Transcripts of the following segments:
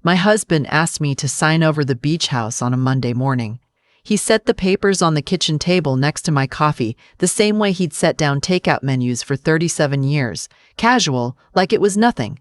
My husband asked me to sign over the beach house on a Monday morning. He set the papers on the kitchen table next to my coffee, the same way he'd set down takeout menus for 37 years, casual, like it was nothing.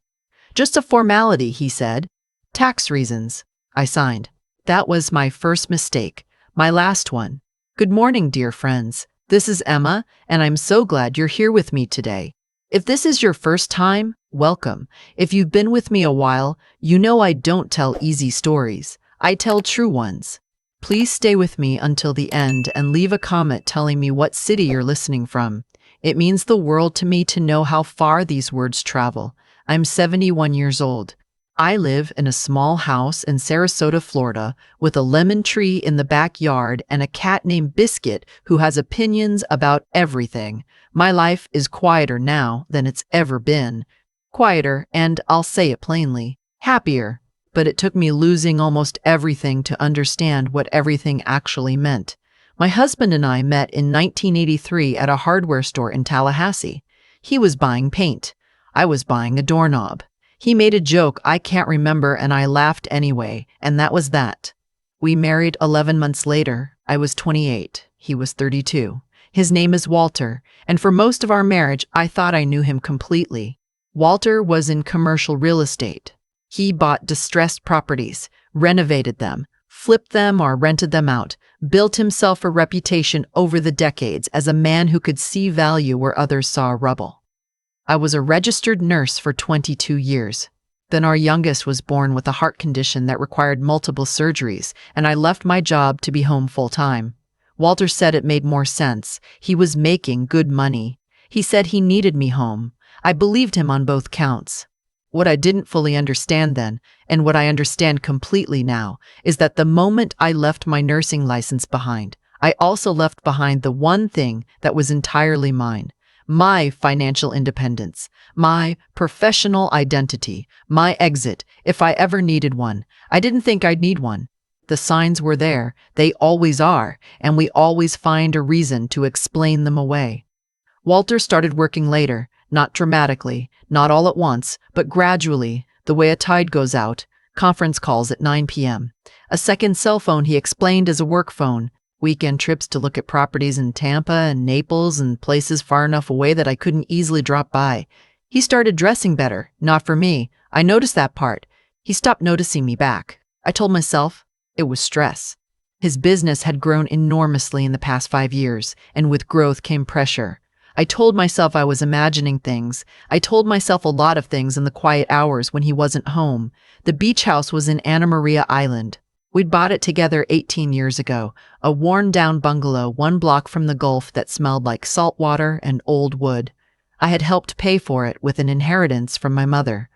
Just a formality, he said. Tax reasons. I signed. That was my first mistake, my last one. Good morning, dear friends. This is Emma, and I'm so glad you're here with me today. If this is your first time, welcome. If you've been with me a while, you know I don't tell easy stories. I tell true ones. Please stay with me until the end and leave a comment telling me what city you're listening from. It means the world to me to know how far these words travel. I'm 71 years old. I live in a small house in Sarasota, Florida, with a lemon tree in the backyard and a cat named Biscuit who has opinions about everything. My life is quieter now than it's ever been. Quieter, and I'll say it plainly, happier. But it took me losing almost everything to understand what everything actually meant. My husband and I met in 1983 at a hardware store in Tallahassee. He was buying paint. I was buying a doorknob. He made a joke I can't remember and I laughed anyway, and that was that. We married 11 months later. I was 28. He was 32. His name is Walter, and for most of our marriage, I thought I knew him completely. Walter was in commercial real estate. He bought distressed properties, renovated them, flipped them or rented them out, built himself a reputation over the decades as a man who could see value where others saw rubble. I was a registered nurse for 22 years. Then our youngest was born with a heart condition that required multiple surgeries, and I left my job to be home full-time. Walter said it made more sense. He was making good money. He said he needed me home. I believed him on both counts. What I didn't fully understand then, and what I understand completely now, is that the moment I left my nursing license behind, I also left behind the one thing that was entirely mine. My financial independence, my professional identity, my exit, if I ever needed one. I didn't think I'd need one. The signs were there, they always are, and we always find a reason to explain them away. Walter started working later, not dramatically, not all at once, but gradually, the way a tide goes out, conference calls at 9 p.m. A second cell phone he explained as a work phone, weekend trips to look at properties in Tampa and Naples and places far enough away that I couldn't easily drop by. He started dressing better, not for me. I noticed that part. He stopped noticing me back. I told myself it was stress. His business had grown enormously in the past 5 years, and with growth came pressure. I told myself I was imagining things. I told myself a lot of things in the quiet hours when he wasn't home. The beach house was in Anna Maria Island. We'd bought it together 18 years ago, a worn-down bungalow 1 block from the Gulf that smelled like salt water and old wood. I had helped pay for it with an inheritance from my mother.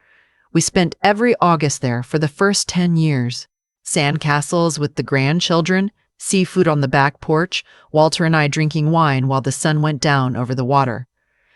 We spent every August there for the first 10 years. Sandcastles with the grandchildren, seafood on the back porch, Walter and I drinking wine while the sun went down over the water.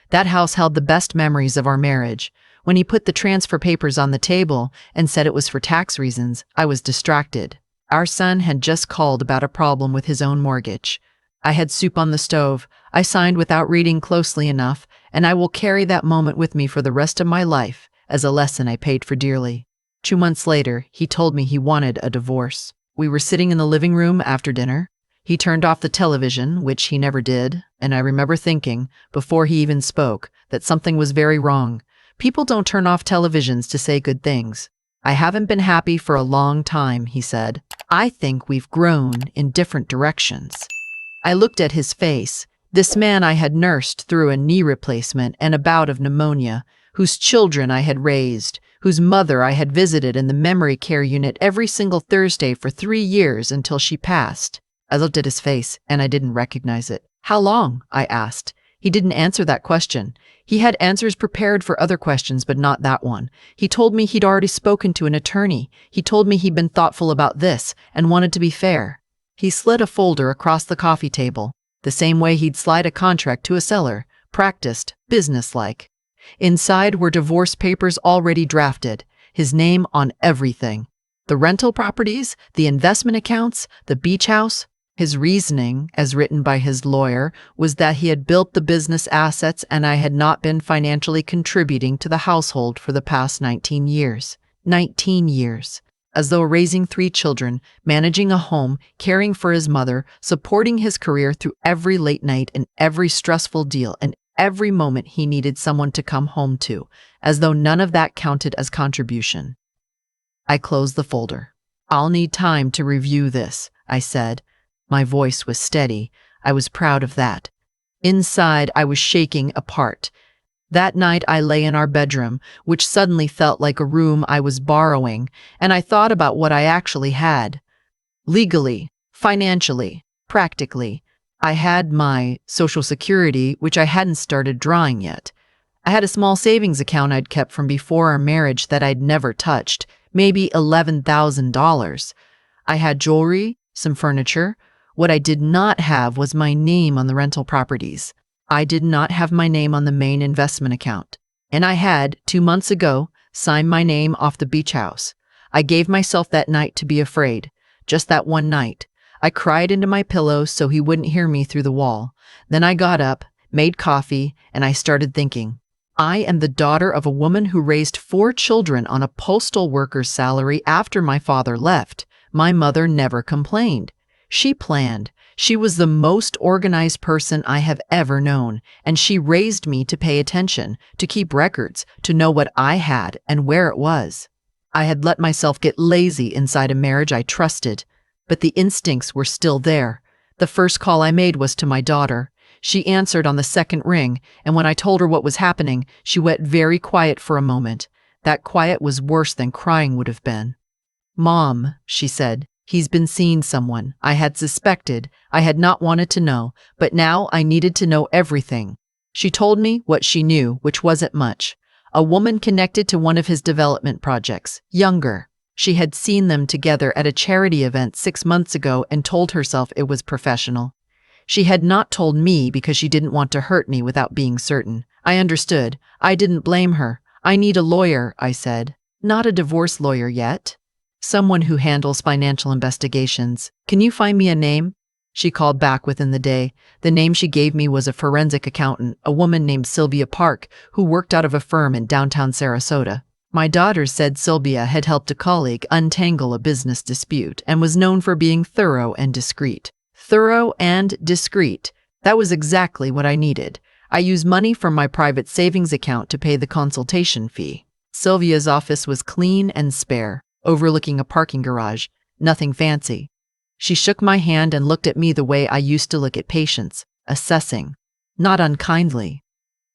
That house held the best memories of our marriage. When he put the transfer papers on the table and said it was for tax reasons, I was distracted. Our son had just called about a problem with his own mortgage. I had soup on the stove. I signed without reading closely enough, and I will carry that moment with me for the rest of my life as a lesson I paid for dearly. 2 months later, he told me he wanted a divorce. We were sitting in the living room after dinner. He turned off the television, which he never did, and I remember thinking, before he even spoke, that something was very wrong. People don't turn off televisions to say good things. I haven't been happy for a long time, he said. I think we've grown in different directions. I looked at his face, this man I had nursed through a knee replacement and a bout of pneumonia, whose children I had raised, whose mother I had visited in the memory care unit every single Thursday for 3 years until she passed. I looked at his face, and I didn't recognize it. How long? I asked. He didn't answer that question. He had answers prepared for other questions, but not that one. He told me he'd already spoken to an attorney. He told me he'd been thoughtful about this and wanted to be fair. He slid a folder across the coffee table, the same way he'd slide a contract to a seller, practiced, businesslike. Inside were divorce papers already drafted, his name on everything. The rental properties, the investment accounts, the beach house. His reasoning, as written by his lawyer, was that he had built the business assets and I had not been financially contributing to the household for the past 19 years. 19 years. as though raising 3 children, managing a home, caring for his mother, supporting his career through every late night and every stressful deal and every moment he needed someone to come home to, as though none of that counted as contribution. I closed the folder. "I'll need time to review this," I said. My voice was steady. I was proud of that. Inside, I was shaking apart. That night I lay in our bedroom, which suddenly felt like a room I was borrowing, and I thought about what I actually had. Legally, financially, practically. I had my Social Security, which I hadn't started drawing yet. I had a small savings account I'd kept from before our marriage that I'd never touched, maybe $11,000. I had jewelry, some furniture. What I did not have was my name on the rental properties. I did not have my name on the main investment account. And I had, 2 months ago, signed my name off the beach house. I gave myself that night to be afraid. Just that one night. I cried into my pillow so he wouldn't hear me through the wall. Then I got up, made coffee, and I started thinking. I am the daughter of a woman who raised 4 children on a postal worker's salary after my father left. My mother never complained. She planned. She was the most organized person I have ever known, and she raised me to pay attention, to keep records, to know what I had and where it was. I had let myself get lazy inside a marriage I trusted, but the instincts were still there. The first call I made was to my daughter. She answered on the second ring, and when I told her what was happening, she went very quiet for a moment. That quiet was worse than crying would have been. "Mom," she said, "he's been seeing someone. I had suspected. I had not wanted to know, but now I needed to know everything." She told me what she knew, which wasn't much. A woman connected to one of his development projects, younger. She had seen them together at a charity event 6 months ago and told herself it was professional. She had not told me because she didn't want to hurt me without being certain. I understood. I didn't blame her. "I need a lawyer," I said. "Not a divorce lawyer yet. Someone who handles financial investigations. Can you find me a name?" She called back within the day. The name she gave me was a forensic accountant, a woman named Sylvia Park, who worked out of a firm in downtown Sarasota. My daughter said Sylvia had helped a colleague untangle a business dispute and was known for being thorough and discreet. Thorough and discreet. That was exactly what I needed. I used money from my private savings account to pay the consultation fee. Sylvia's office was clean and spare, overlooking a parking garage. Nothing fancy. She shook my hand and looked at me the way I used to look at patients, assessing. Not unkindly.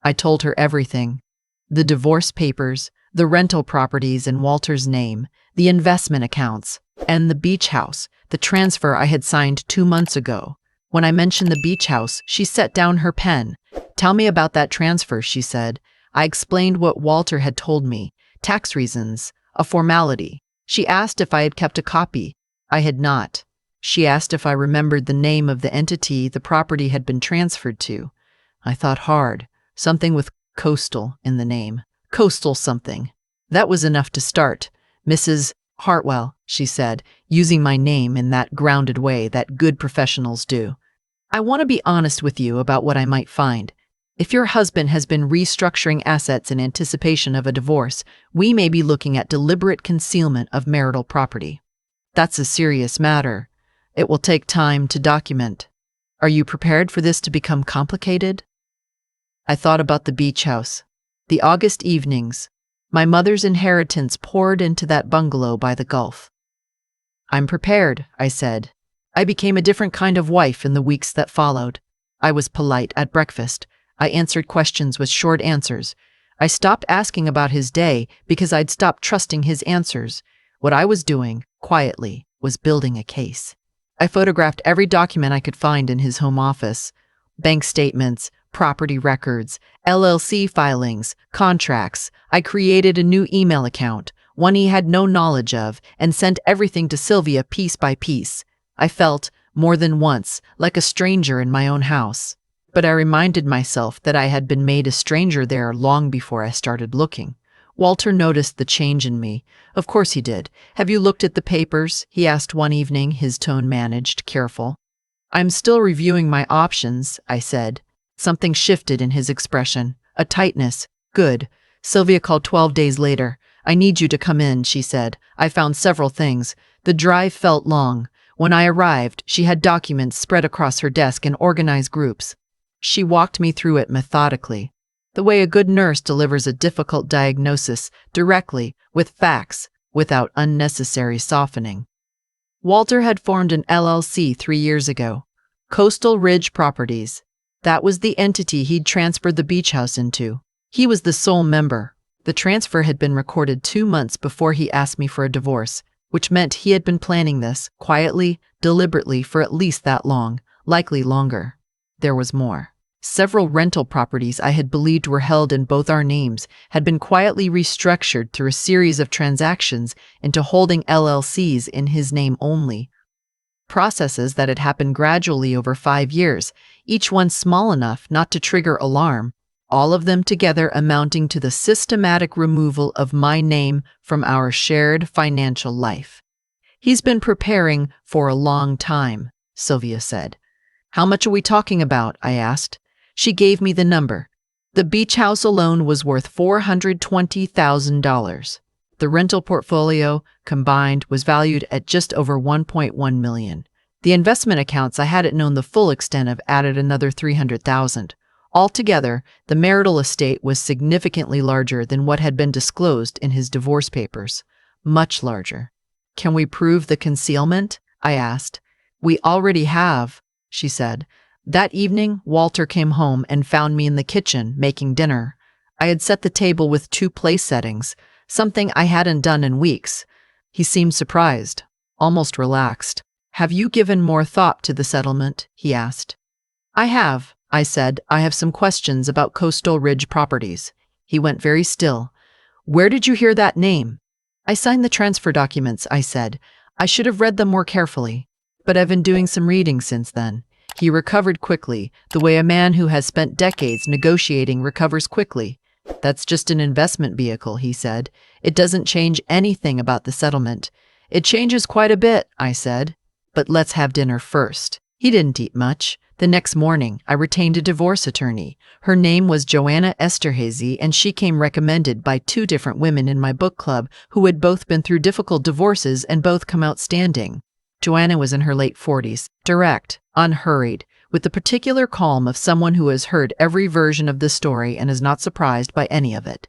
I told her everything. The divorce papers, the rental properties in Walter's name, the investment accounts, and the beach house, the transfer I had signed 2 months ago. When I mentioned the beach house, she set down her pen. "Tell me about that transfer," she said. I explained what Walter had told me. Tax reasons, a formality. She asked if I had kept a copy. I had not. She asked if I remembered the name of the entity the property had been transferred to. I thought hard. Something with coastal in the name. Coastal something. That was enough to start. "Mrs. Hartwell," she said, using my name in that grounded way that good professionals do. "I want to be honest with you about what I might find. If your husband has been restructuring assets in anticipation of a divorce, we may be looking at deliberate concealment of marital property. That's a serious matter. It will take time to document. Are you prepared for this to become complicated?" I thought about the beach house. The August evenings. My mother's inheritance poured into that bungalow by the Gulf. "I'm prepared," I said. I became a different kind of wife in the weeks that followed. I was polite at breakfast. I answered questions with short answers. I stopped asking about his day because I'd stopped trusting his answers. What I was doing, quietly, was building a case. I photographed every document I could find in his home office. Bank statements, property records, LLC filings, contracts. I created a new email account, one he had no knowledge of, and sent everything to Sylvia piece by piece. I felt, more than once, like a stranger in my own house. But I reminded myself that I had been made a stranger there long before I started looking. Walter noticed the change in me. Of course he did. "Have you looked at the papers?" he asked one evening, his tone managed, careful. "I'm still reviewing my options," I said. Something shifted in his expression. A tightness. "Good." Sylvia called 12 days later. I need you to come in, she said. I found several things. The drive felt long. When I arrived, she had documents spread across her desk in organized groups. She walked me through it methodically, the way a good nurse delivers a difficult diagnosis, directly, with facts, without unnecessary softening. Walter had formed an LLC 3 years ago, Coastal Ridge Properties. That was the entity he'd transferred the beach house into. He was the sole member. The transfer had been recorded 2 months before he asked me for a divorce, which meant he had been planning this, quietly, deliberately, for at least that long, likely longer. There was more. Several rental properties I had believed were held in both our names had been quietly restructured through a series of transactions into holding LLCs in his name only. Processes that had happened gradually over 5 years, each one small enough not to trigger alarm, all of them together amounting to the systematic removal of my name from our shared financial life. He's been preparing for a long time, Sylvia said. How much are we talking about? I asked. She gave me the number. The beach house alone was worth $420,000. The rental portfolio, combined, was valued at just over $1.1 million. The investment accounts I hadn't known the full extent of added another $300,000. Altogether, the marital estate was significantly larger than what had been disclosed in his divorce papers. Much larger. Can we prove the concealment? I asked. We already have, she said. That evening, Walter came home and found me in the kitchen making dinner. I had set the table with 2 place settings, something I hadn't done in weeks. He seemed surprised, almost relaxed. Have you given more thought to the settlement? He asked. I have, I said. I have some questions about Coastal Ridge Properties. He went very still. Where did you hear that name? I signed the transfer documents, I said. I should have read them more carefully, but I've been doing some reading since then. He recovered quickly, the way a man who has spent decades negotiating recovers quickly. That's just an investment vehicle, he said. It doesn't change anything about the settlement. It changes quite a bit, I said. But let's have dinner first. He didn't eat much. The next morning, I retained a divorce attorney. Her name was Joanna Esterhazy, and she came recommended by 2 different women in my book club who had both been through difficult divorces and both come out standing. Joanna was in her late 40s, direct, unhurried, with the particular calm of someone who has heard every version of the story and is not surprised by any of it.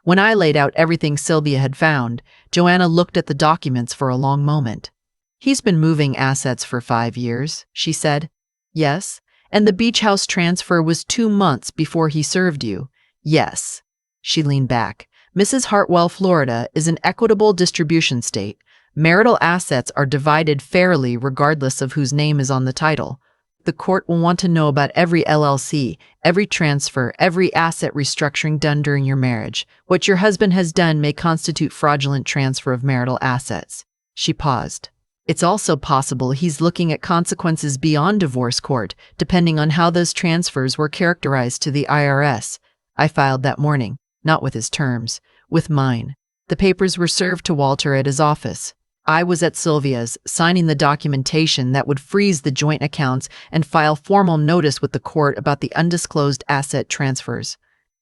When I laid out everything Sylvia had found, Joanna looked at the documents for a long moment. He's been moving assets for 5 years, she said. Yes. And the beach house transfer was 2 months before he served you. Yes. She leaned back. Mrs. Hartwell, Florida, is an equitable distribution state. Marital assets are divided fairly regardless of whose name is on the title. The court will want to know about every LLC, every transfer, every asset restructuring done during your marriage. What your husband has done may constitute fraudulent transfer of marital assets. She paused. It's also possible he's looking at consequences beyond divorce court, depending on how those transfers were characterized to the IRS. I filed that morning, not with his terms, with mine. The papers were served to Walter at his office. I was at Sylvia's, signing the documentation that would freeze the joint accounts and file formal notice with the court about the undisclosed asset transfers.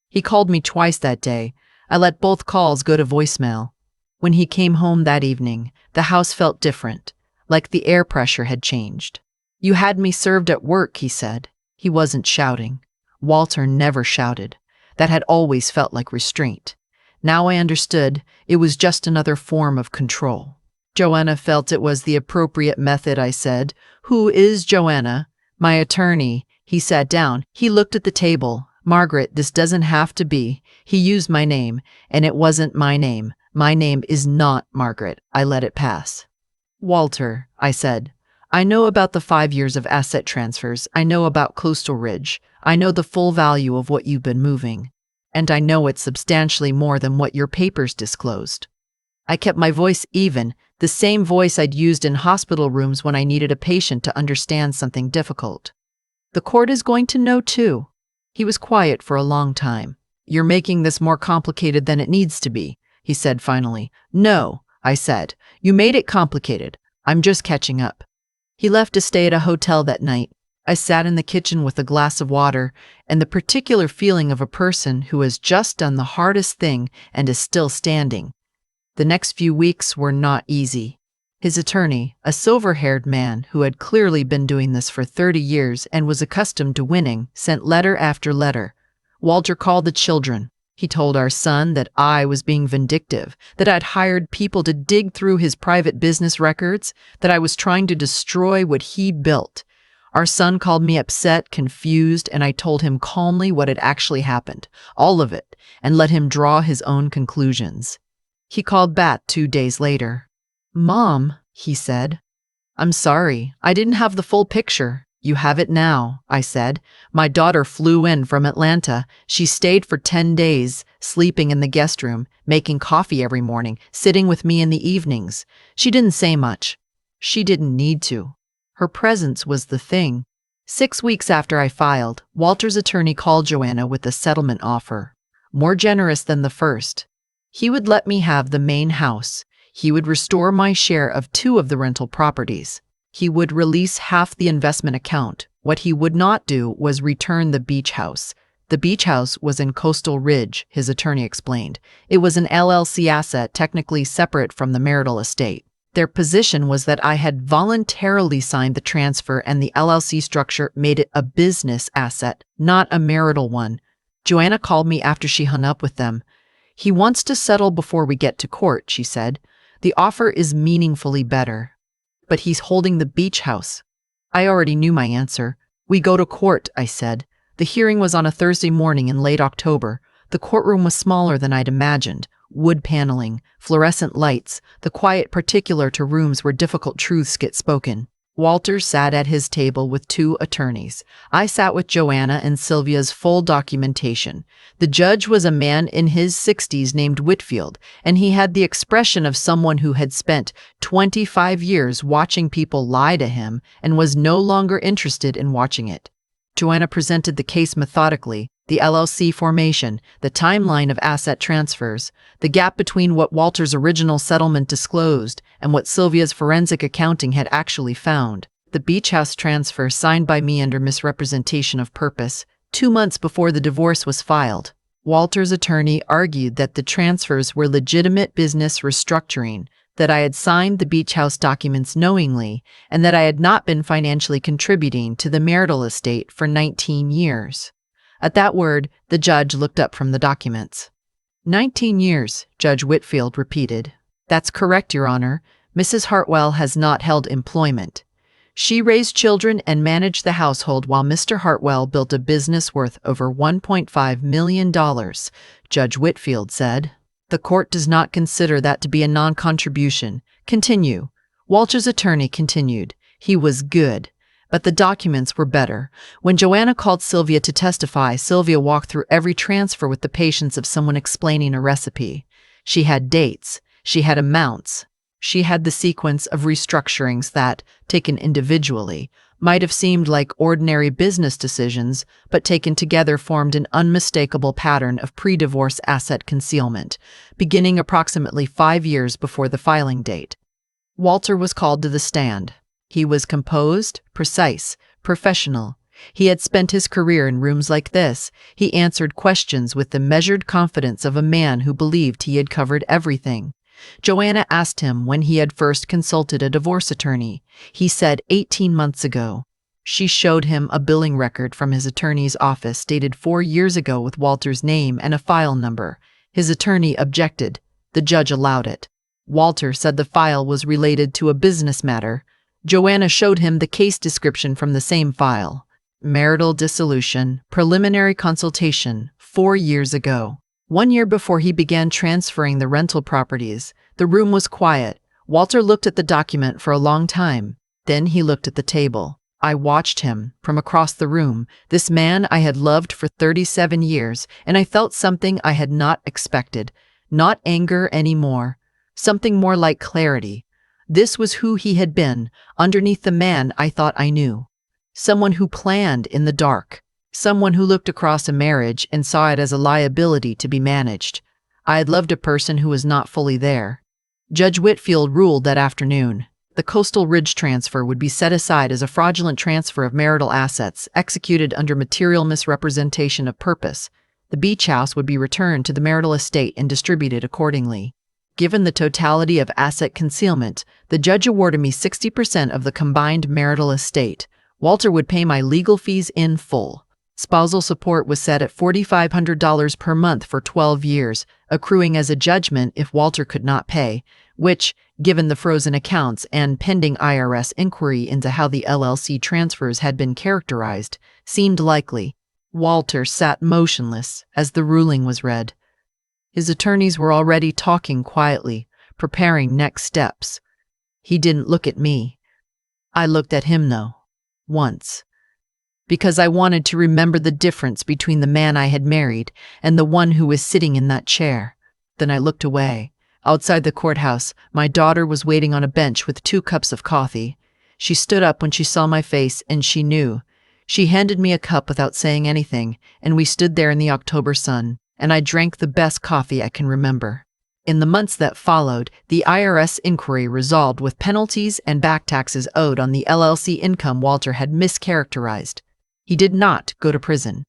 He called me twice that day. I let both calls go to voicemail. When he came home that evening, the house felt different, like the air pressure had changed. You had me served at work, he said. He wasn't shouting. Walter never shouted. That had always felt like restraint. Now I understood it was just another form of control. Joanna felt it was the appropriate method, I said. Who is Joanna? My attorney. He sat down. He looked at the table. Margaret, this doesn't have to be. He used my name, and it wasn't my name. My name is not Margaret. I let it pass. Walter, I said. I know about the 5 years of asset transfers. I know about Coastal Ridge. I know the full value of what you've been moving. And I know it's substantially more than what your papers disclosed. I kept my voice even, the same voice I'd used in hospital rooms when I needed a patient to understand something difficult. The court is going to know too. He was quiet for a long time. You're making this more complicated than it needs to be, he said finally. No, I said. You made it complicated. I'm just catching up. He left to stay at a hotel that night. I sat in the kitchen with a glass of water and the particular feeling of a person who has just done the hardest thing and is still standing. The next few weeks were not easy. His attorney, a silver-haired man who had clearly been doing this for 30 years and was accustomed to winning, sent letter after letter. Walter called the children. He told our son that I was being vindictive, that I'd hired people to dig through his private business records, that I was trying to destroy what he'd built. Our son called me upset, confused, and I told him calmly what had actually happened, all of it, and let him draw his own conclusions. He called back 2 days later. "Mom," he said, "I'm sorry, I didn't have the full picture." "You have it now," I said. "My daughter flew in from Atlanta. She stayed for 10 days, sleeping in the guest room, making coffee every morning, sitting with me in the evenings. She didn't say much. She didn't need to. Her presence was the thing." 6 weeks after I filed, Walter's attorney called Joanna with a settlement offer, more generous than the first. He would let me have the main house. He would restore my share of 2 of the rental properties. He would release half the investment account. What he would not do was return the beach house. The beach house was in Coastal Ridge, his attorney explained. It was an LLC asset technically separate from the marital estate. Their position was that I had voluntarily signed the transfer and the LLC structure made it a business asset, not a marital one. Joanna called me after she hung up with them. "He wants to settle before we get to court," she said. "The offer is meaningfully better. But he's holding the beach house." I already knew my answer. "We go to court," I said. The hearing was on a Thursday morning in late October. The courtroom was smaller than I'd imagined. Wood paneling, fluorescent lights, the quiet particular to rooms where difficult truths get spoken. Walter sat at his table with 2 attorneys. I sat with Joanna and Sylvia's full documentation. The judge was a man in his 60s named Whitfield, and he had the expression of someone who had spent 25 years watching people lie to him and was no longer interested in watching it. Joanna presented the case methodically, the LLC formation, the timeline of asset transfers, the gap between what Walter's original settlement disclosed and what Sylvia's forensic accounting had actually found. The beach house transfer signed by me under misrepresentation of purpose, 2 months before the divorce was filed. Walter's attorney argued that the transfers were legitimate business restructuring, that I had signed the beach house documents knowingly, and that I had not been financially contributing to the marital estate for 19 years. At that word, the judge looked up from the documents. 19 years, Judge Whitfield repeated. "That's correct, Your Honor. Mrs. Hartwell has not held employment. She raised children and managed the household while Mr. Hartwell built a business worth over $1.5 million, Judge Whitfield said. "The court does not consider that to be a non-contribution. Continue." Walter's attorney continued. "He was good, but the documents were better. When Joanna called Sylvia to testify, Sylvia walked through every transfer with the patience of someone explaining a recipe. She had dates. She had amounts. She had the sequence of restructurings that, taken individually, might have seemed like ordinary business decisions, but taken together formed an unmistakable pattern of pre-divorce asset concealment, beginning approximately 5 years before the filing date. Walter was called to the stand. He was composed, precise, professional. He had spent his career in rooms like this. He answered questions with the measured confidence of a man who believed he had covered everything. Joanna asked him when he had first consulted a divorce attorney. He said 18 months ago. She showed him a billing record from his attorney's office dated 4 years ago with Walter's name and a file number. His attorney objected. The judge allowed it. Walter said the file was related to a business matter. Joanna showed him the case description from the same file. Marital dissolution, preliminary consultation, 4 years ago. 1 year before he began transferring the rental properties. The room was quiet. Walter looked at the document for a long time. Then he looked at the table. I watched him from across the room, this man I had loved for 37 years, and I felt something I had not expected. Not anger anymore. Something more like clarity. This was who he had been, underneath the man I thought I knew. Someone who planned in the dark. Someone who looked across a marriage and saw it as a liability to be managed. I had loved a person who was not fully there. Judge Whitfield ruled that afternoon. The Coastal Ridge transfer would be set aside as a fraudulent transfer of marital assets executed under material misrepresentation of purpose. The beach house would be returned to the marital estate and distributed accordingly. Given the totality of asset concealment, the judge awarded me 60% of the combined marital estate. Walter would pay my legal fees in full. Spousal support was set at $4,500 per month for 12 years, accruing as a judgment if Walter could not pay, which, given the frozen accounts and pending IRS inquiry into how the LLC transfers had been characterized, seemed likely. Walter sat motionless as the ruling was read. His attorneys were already talking quietly, preparing next steps. He didn't look at me. I looked at him, though, once, because I wanted to remember the difference between the man I had married and the one who was sitting in that chair. Then I looked away. Outside the courthouse, my daughter was waiting on a bench with 2 cups of coffee. She stood up when she saw my face, and she knew. She handed me a cup without saying anything, and we stood there in the October sun, and I drank the best coffee I can remember. In the months that followed, the IRS inquiry resolved with penalties and back taxes owed on the LLC income Walter had mischaracterized. He did not go to prison.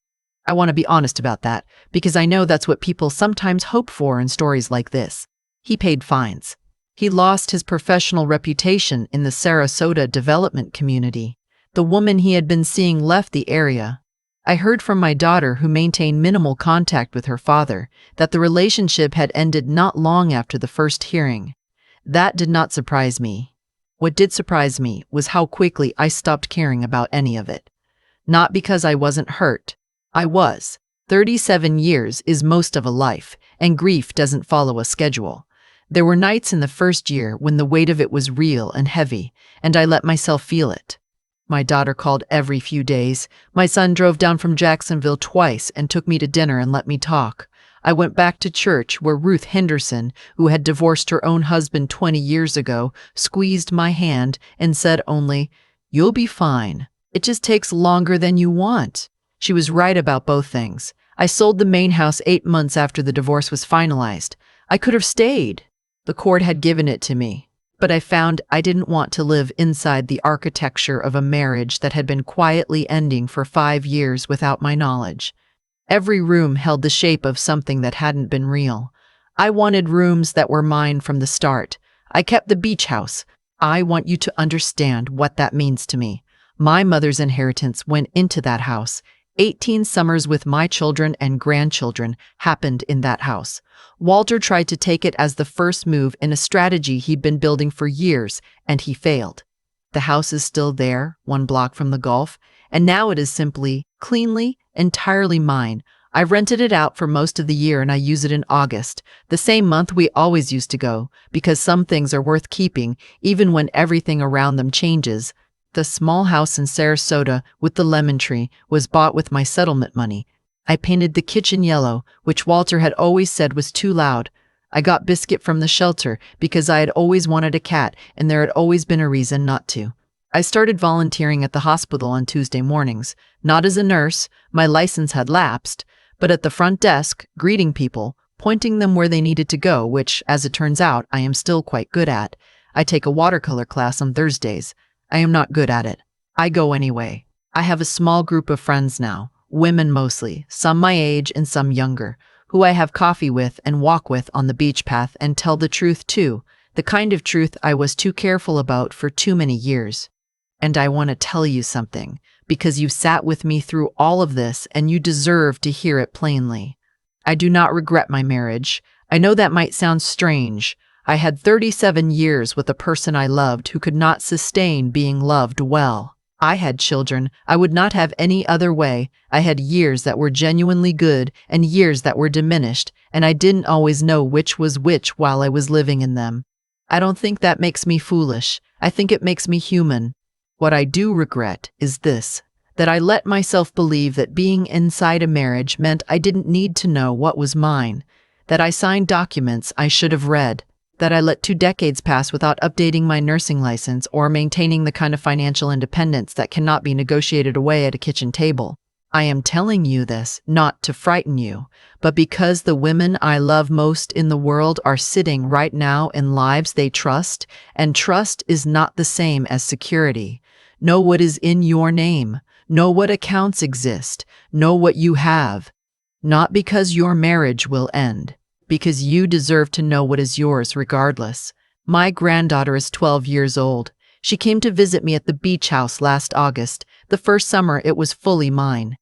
I want to be honest about that, because I know that's what people sometimes hope for in stories like this. He paid fines. He lost his professional reputation in the Sarasota development community. The woman he had been seeing left the area. I heard from my daughter, who maintained minimal contact with her father, that the relationship had ended not long after the first hearing. That did not surprise me. What did surprise me was how quickly I stopped caring about any of it. Not because I wasn't hurt. I was. 37 years is most of a life, and grief doesn't follow a schedule. There were nights in the first year when the weight of it was real and heavy, and I let myself feel it. My daughter called every few days. My son drove down from Jacksonville twice and took me to dinner and let me talk. I went back to church where Ruth Henderson, who had divorced her own husband 20 years ago, squeezed my hand and said only, "You'll be fine. It just takes longer than you want." She was right about both things. I sold the main house 8 months after the divorce was finalized. I could have stayed. The court had given it to me. But I found I didn't want to live inside the architecture of a marriage that had been quietly ending for 5 years without my knowledge. Every room held the shape of something that hadn't been real. I wanted rooms that were mine from the start. I kept the beach house. I want you to understand what that means to me. My mother's inheritance went into that house. 18 summers with my children and grandchildren happened in that house. Walter tried to take it as the first move in a strategy he'd been building for years, and he failed. The house is still there, 1 block from the Gulf, and now it is simply, cleanly, entirely mine. I rented it out for most of the year, and I use it in August, the same month we always used to go, because some things are worth keeping, even when everything around them changes. The small house in Sarasota with the lemon tree was bought with my settlement money. I painted the kitchen yellow, which Walter had always said was too loud. I got Biscuit from the shelter because I had always wanted a cat, and there had always been a reason not to. I started volunteering at the hospital on Tuesday mornings, not as a nurse, my license had lapsed, but at the front desk, greeting people, pointing them where they needed to go, which, as it turns out, I am still quite good at. I take a watercolor class on Thursdays. I am not good at it. I go anyway. I have a small group of friends now, women mostly, some my age and some younger, who I have coffee with and walk with on the beach path and tell the truth too, the kind of truth I was too careful about for too many years. And I want to tell you something, because you sat with me through all of this and you deserve to hear it plainly. I do not regret my marriage. I know that might sound strange. I had 37 years with a person I loved who could not sustain being loved well. I had children. I would not have any other way. I had years that were genuinely good and years that were diminished, and I didn't always know which was which while I was living in them. I don't think that makes me foolish. I think it makes me human. What I do regret is this, that I let myself believe that being inside a marriage meant I didn't need to know what was mine, that I signed documents I should have read, that I let 2 decades pass without updating my nursing license or maintaining the kind of financial independence that cannot be negotiated away at a kitchen table. I am telling you this not to frighten you, but because the women I love most in the world are sitting right now in lives they trust, and trust is not the same as security. Know what is in your name. Know what accounts exist. Know what you have. Not because your marriage will end, because you deserve to know what is yours regardless. My granddaughter is 12 years old. She came to visit me at the beach house last August, the first summer it was fully mine.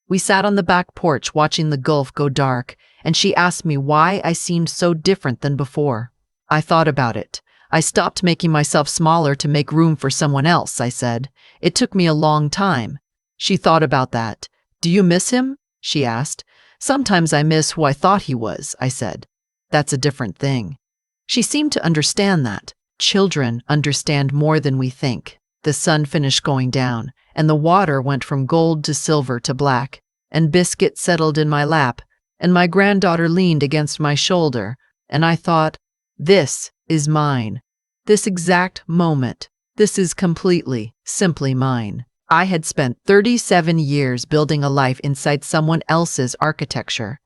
We sat on the back porch watching the Gulf go dark, and she asked me why I seemed so different than before. I thought about it. I stopped making myself smaller to make room for someone else, I said. It took me a long time. She thought about that. Do you miss him? She asked. Sometimes I miss who I thought he was, I said. That's a different thing. She seemed to understand that. Children understand more than we think. The sun finished going down, and the water went from gold to silver to black, and Biscuit settled in my lap, and my granddaughter leaned against my shoulder, and I thought, this is mine. This exact moment. This is completely, simply mine. I had spent 37 years building a life inside someone else's architecture.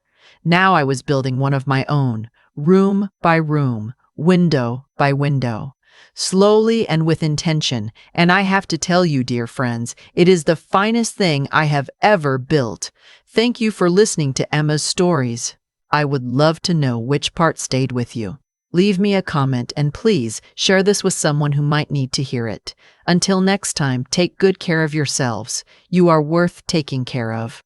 Now I was building one of my own, room by room, window by window, slowly and with intention, and I have to tell you, dear friends, it is the finest thing I have ever built. Thank you for listening to Emma's stories. I would love to know which part stayed with you. Leave me a comment and please share this with someone who might need to hear it. Until next time, take good care of yourselves. You are worth taking care of.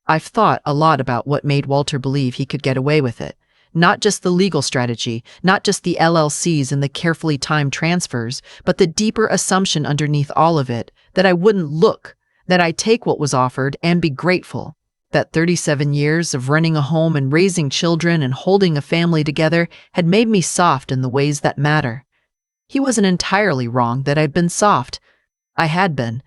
I've thought a lot about what made Walter believe he could get away with it. Not just the legal strategy, not just the LLCs and the carefully timed transfers, but the deeper assumption underneath all of it, that I wouldn't look, that I'd take what was offered and be grateful. That 37 years of running a home and raising children and holding a family together had made me soft in the ways that matter. He wasn't entirely wrong that I'd been soft. I had been.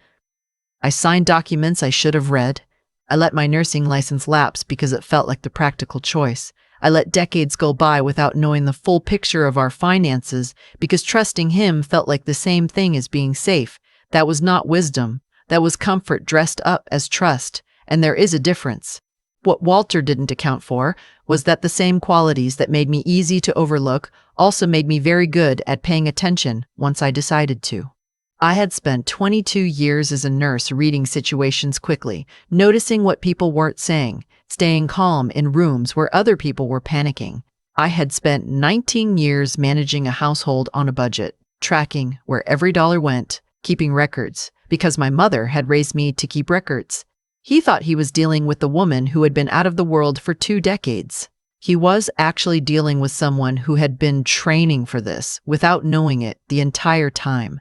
I signed documents I should have read. I let my nursing license lapse because it felt like the practical choice. I let decades go by without knowing the full picture of our finances because trusting him felt like the same thing as being safe. That was not wisdom. That was comfort dressed up as trust. And there is a difference. What Walter didn't account for was that the same qualities that made me easy to overlook also made me very good at paying attention once I decided to. I had spent 22 years as a nurse reading situations quickly, noticing what people weren't saying, staying calm in rooms where other people were panicking. I had spent 19 years managing a household on a budget, tracking where every dollar went, keeping records, because my mother had raised me to keep records. He thought he was dealing with the woman who had been out of the world for 2 decades. He was actually dealing with someone who had been training for this without knowing it the entire time.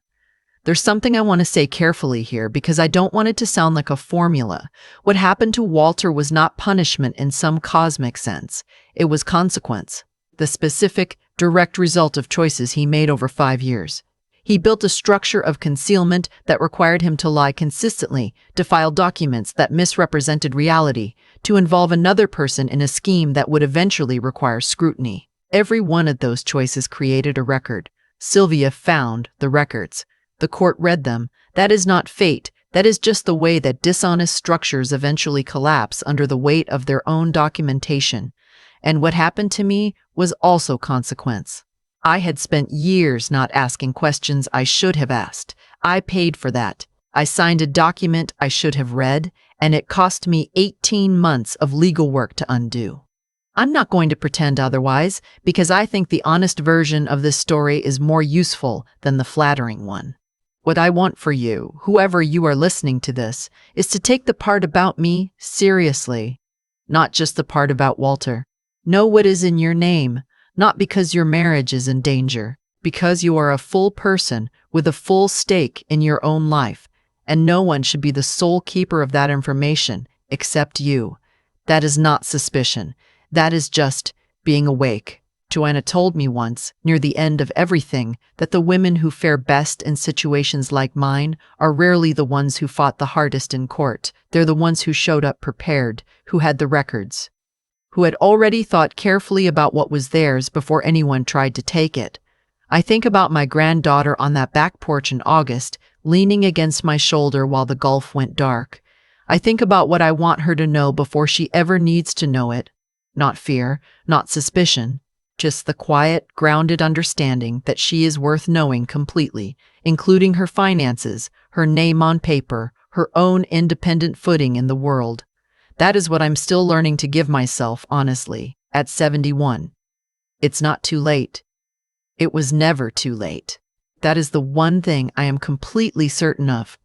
There's something I want to say carefully here because I don't want it to sound like a formula. What happened to Walter was not punishment in some cosmic sense. It was consequence, the specific, direct result of choices he made over 5 years. He built a structure of concealment that required him to lie consistently, to file documents that misrepresented reality, to involve another person in a scheme that would eventually require scrutiny. Every one of those choices created a record. Sylvia found the records. The court read them. That is not fate. That is just the way that dishonest structures eventually collapse under the weight of their own documentation. And what happened to me was also consequence. I had spent years not asking questions I should have asked. I paid for that. I signed a document I should have read, and it cost me 18 months of legal work to undo. I'm not going to pretend otherwise, because I think the honest version of this story is more useful than the flattering one. What I want for you, whoever you are listening to this, is to take the part about me seriously, not just the part about Walter. Know what is in your name. Not because your marriage is in danger, because you are a full person with a full stake in your own life, and no one should be the sole keeper of that information except you. That is not suspicion. That is just being awake. Joanna told me once, near the end of everything, that the women who fare best in situations like mine are rarely the ones who fought the hardest in court. They're the ones who showed up prepared, who had the records, who had already thought carefully about what was theirs before anyone tried to take it. I think about my granddaughter on that back porch in August, leaning against my shoulder while the Gulf went dark. I think about what I want her to know before she ever needs to know it. Not fear, not suspicion, just the quiet, grounded understanding that she is worth knowing completely, including her finances, her name on paper, her own independent footing in the world. That is what I'm still learning to give myself, honestly. at 71. It's not too late. It was never too late. That is the one thing I am completely certain of.